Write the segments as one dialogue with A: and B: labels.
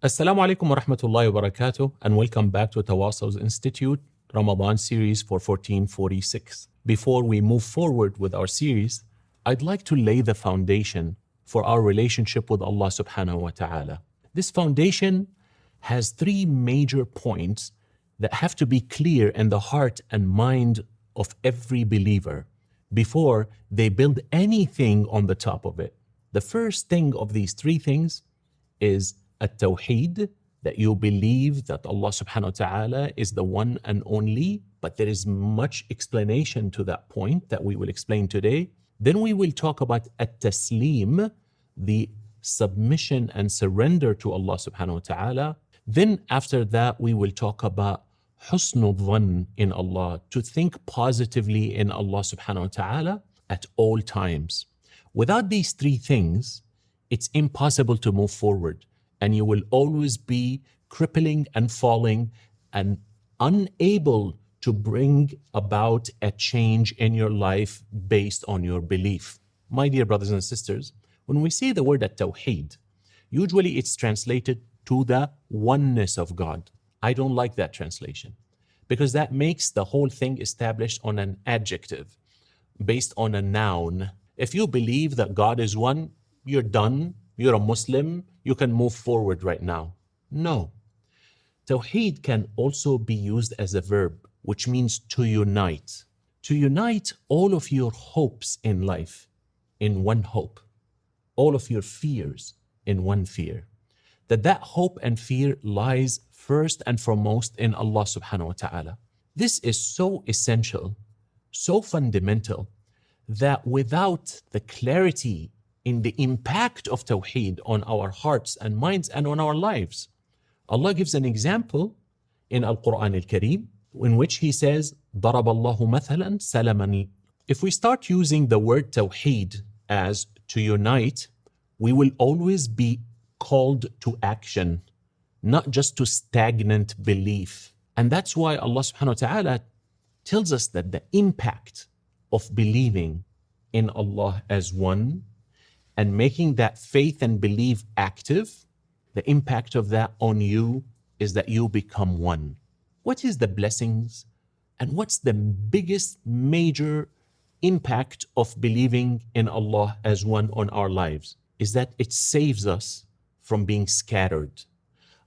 A: Assalamu alaikum wa rahmatullahi wa barakatuh, and welcome back to Tawassul's Institute Ramadan series for 1446. Before we move forward with our series, I'd like to lay the foundation for our relationship with Allah subhanahu wa ta'ala. This foundation has three major points that have to be clear in the heart and mind of every believer before they build anything on the top of it. The first thing of these three things is at-tawheed, that you believe that Allah subhanahu wa ta'ala is the one and only, but there is much explanation to that point that we will explain today. Then we will talk about at-taslim, the submission and surrender to Allah subhanahu wa ta'ala. Then after that, we will talk about husnul dhann in Allah, to think positively in Allah subhanahu wa ta'ala at all times. Without these three things, it's impossible to move forward, and you will always be crippling and falling and unable to bring about a change in your life based on your belief. My dear brothers and sisters, when we say the word at-tawheed, usually it's translated to the oneness of God. I don't like that translation because that makes the whole thing established on an adjective based on a noun. If you believe that God is one, you're done, you're a Muslim, you can move forward right now. No. Tawheed can also be used as a verb, which means to unite. To unite all of your hopes in life in one hope, all of your fears in one fear. That hope and fear lies first and foremost in Allah subhanahu wa ta'ala. This is so essential, so fundamental, that without the clarity in the impact of Tawheed on our hearts and minds and on our lives, Allah gives an example in Al-Quran Al-Kareem in which He says, ضَرَبَ اللَّهُ مَثَلًا سَلَمًا. If we start using the word Tawheed as to unite, we will always be called to action, not just to stagnant belief. And that's why Allah subhanahu wa ta'ala tells us that the impact of believing in Allah as one and making that faith and belief active, the impact of that on you is that you become one. What is the blessings and what's the biggest major impact of believing in Allah as one on our lives? Is that it saves us from being scattered.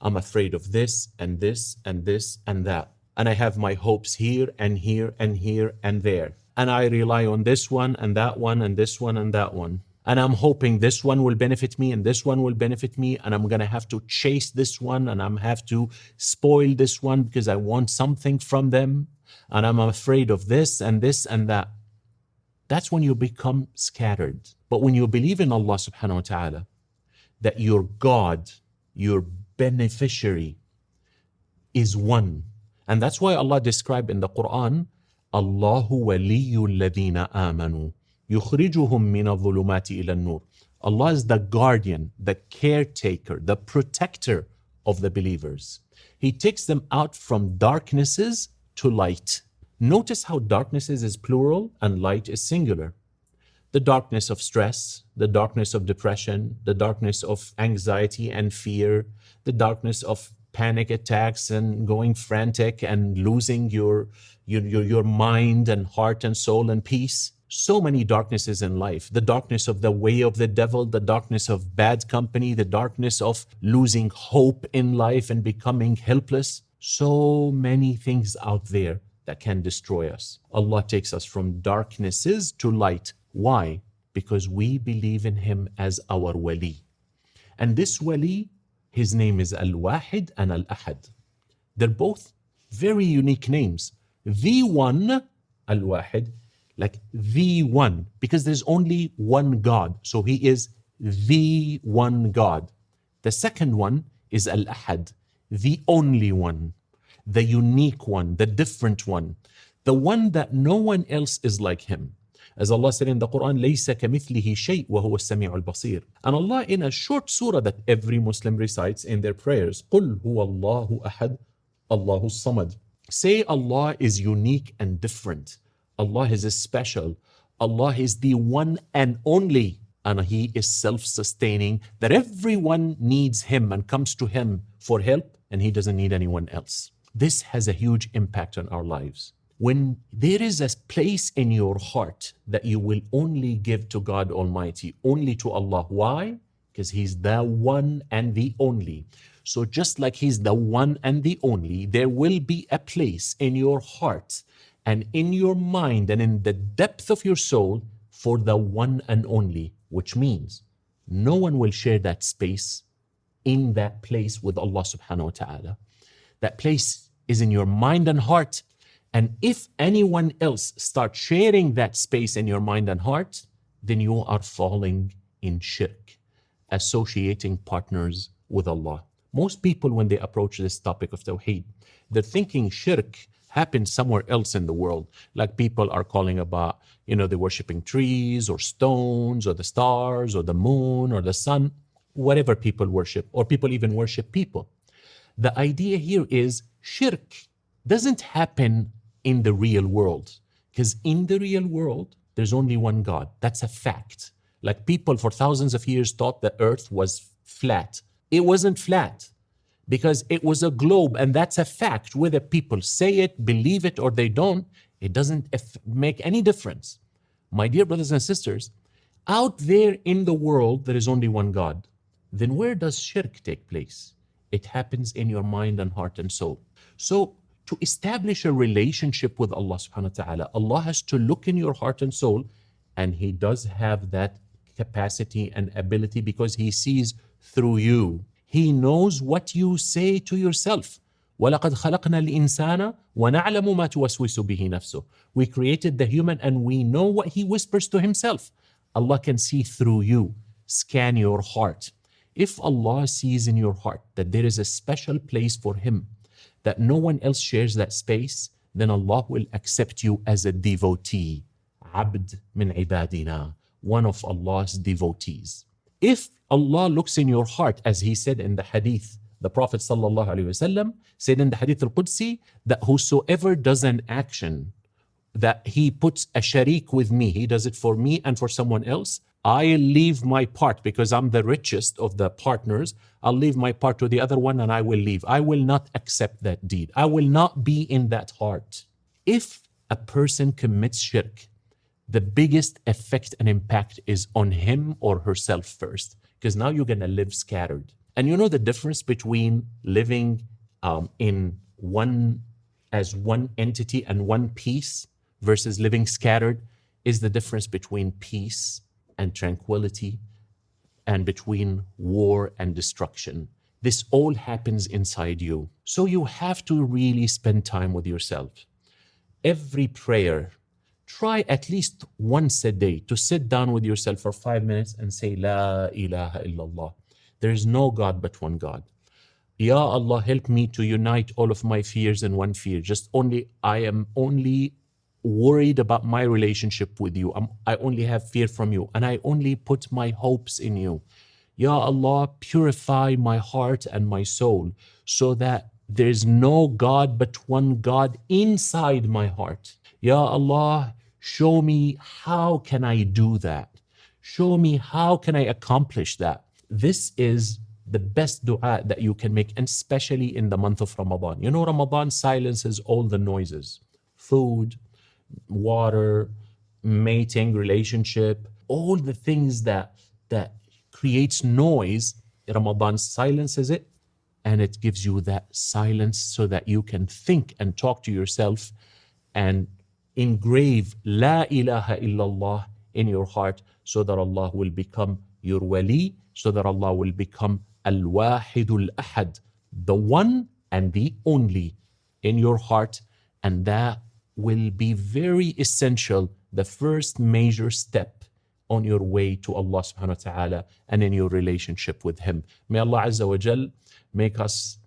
A: I'm afraid of this and this and this and that. And I have my hopes here and here and here and there. And I rely on this one and that one and this one and that one. And I'm hoping this one will benefit me and this one will benefit me, and I'm gonna have to chase this one and I'm have to spoil this one because I want something from them, and I'm afraid of this and this and that. That's when you become scattered. But when you believe in Allah subhanahu wa ta'ala, that your God, your beneficiary is one. And that's why Allah described in the Quran, Allahu waliyul ladina amanu. يُخْرِجُهُمْ مِنَ الظُّلُمَاتِ إِلَى النُّورِ. Allah is the guardian, the caretaker, the protector of the believers. He takes them out from darknesses to light. Notice how darknesses is plural and light is singular. The darkness of stress, the darkness of depression, the darkness of anxiety and fear, the darkness of panic attacks and going frantic and losing your mind and heart and soul and peace. So many darknesses in life. The darkness of the way of the devil, the darkness of bad company, the darkness of losing hope in life and becoming helpless. So many things out there that can destroy us. Allah takes us from darknesses to light. Why? Because we believe in Him as our wali. And this wali, his name is Al-Wahid and Al-Ahad. They're both very unique names. The one, Al-Wahid, like the one, because there's only one God. So He is the one God. The second one is Al-Ahad, the only one, the unique one, the different one, the one that no one else is like Him. As Allah said in the Quran, لَيْسَ كَمِثْلِهِ شَيْءٍ وَهُوَ السَّمِيعُ الْبَصِيرُ. And Allah in a short surah that every Muslim recites in their prayers, قُلْ هُوَ اللَّهُ أَحَدٌ اللَّهُ الصَّمَدُ. Say Allah is unique and different. Allah is special. Allah is the one and only. and he is self-sustaining, that everyone needs him and comes to him for help, and he doesn't need anyone else. This has a huge impact on our lives. When there is a place in your heart that you will only give to God Almighty, only to Allah. Why? Because he's the one and the only. So just like he's the one and the only, there will be a place in your heart and in your mind and in the depth of your soul for the one and only, which means no one will share that space in that place with Allah subhanahu wa ta'ala. That place is in your mind and heart. And if anyone else starts sharing that space in your mind and heart, then you are falling in shirk, associating partners with Allah. Most people, when they approach this topic of Tawheed, they're thinking shirk happens somewhere else in the world. Like people are calling about, they're worshiping trees or stones or the stars or the moon or the sun, whatever people worship, or people even worship people. The idea here is shirk doesn't happen in the real world, because in the real world, there's only one God. That's a fact. Like people for thousands of years thought the earth was flat. It wasn't flat because it was a globe, and that's a fact. Whether people say it, believe it, or they don't, it doesn't make any difference. My dear brothers and sisters, out there in the world, there is only one God. Then where does shirk take place? It happens in your mind and heart and soul. So to establish a relationship with Allah subhanahu wa ta'ala, Allah has to look in your heart and soul, and he does have that capacity and ability because he sees through you. He knows what you say to yourself. وَلَقَدْ خَلَقْنَا الْإِنسَانَ وَنَعْلَمُ مَا تُوَسْوِسُ بِهِ نَفْسُهُ. We created the human and we know what he whispers to himself. Allah can see through you, scan your heart. If Allah sees in your heart that there is a special place for him, that no one else shares that space, then Allah will accept you as a devotee. Abd min ibadina, one of Allah's devotees. If Allah looks in your heart, as he said in the hadith, the Prophet ﷺ said in the hadith al-Qudsi, that whosoever does an action that he puts a sharik with me, he does it for me and for someone else, I'll leave my part because I'm the richest of the partners. I'll leave my part to the other one and I will leave. I will not accept that deed. I will not be in that heart. If a person commits shirk, the biggest effect and impact is on him or herself first, because now you're going to live scattered. And you know the difference between living as one entity and one piece versus living scattered is the difference between peace and tranquility and between war and destruction. This all happens inside you. So you have to really spend time with yourself. Every prayer, try at least once a day to sit down with yourself for 5 minutes and say, La ilaha illallah. There is no God but one God. Ya Allah, help me to unite all of my fears in one fear. I am only worried about my relationship with you. I only have fear from you, and I only put my hopes in you. Ya Allah, purify my heart and my soul so that there is no God but one God inside my heart. Ya Allah, show me how can I do that? Show me how can I accomplish that? This is the best dua that you can make, and especially in the month of Ramadan. You know, Ramadan silences all the noises. Food, water, mating, relationship, all the things that creates noise, Ramadan silences it, and it gives you that silence so that you can think and talk to yourself and engrave La ilaha illallah in your heart so that Allah will become your wali, so that Allah will become Al-Wahidul Ahad, the one and the only in your heart. And that will be very essential, the first major step on your way to Allah subhanahu wa ta'ala and in your relationship with Him. May Allah Azza wa Jal make us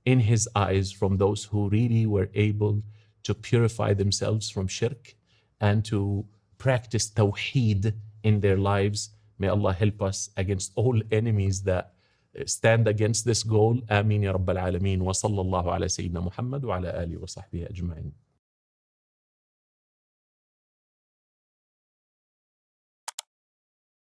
A: in His eyes from those who really were able to purify themselves from shirk and to practice tawheed in their lives. May Allah help us against all enemies that stand against this goal. Ameen ya Rabbal Alameen. Wa sallallahu ala Sayyidina Muhammad wa ala alihi wa sahbihi ajma'in.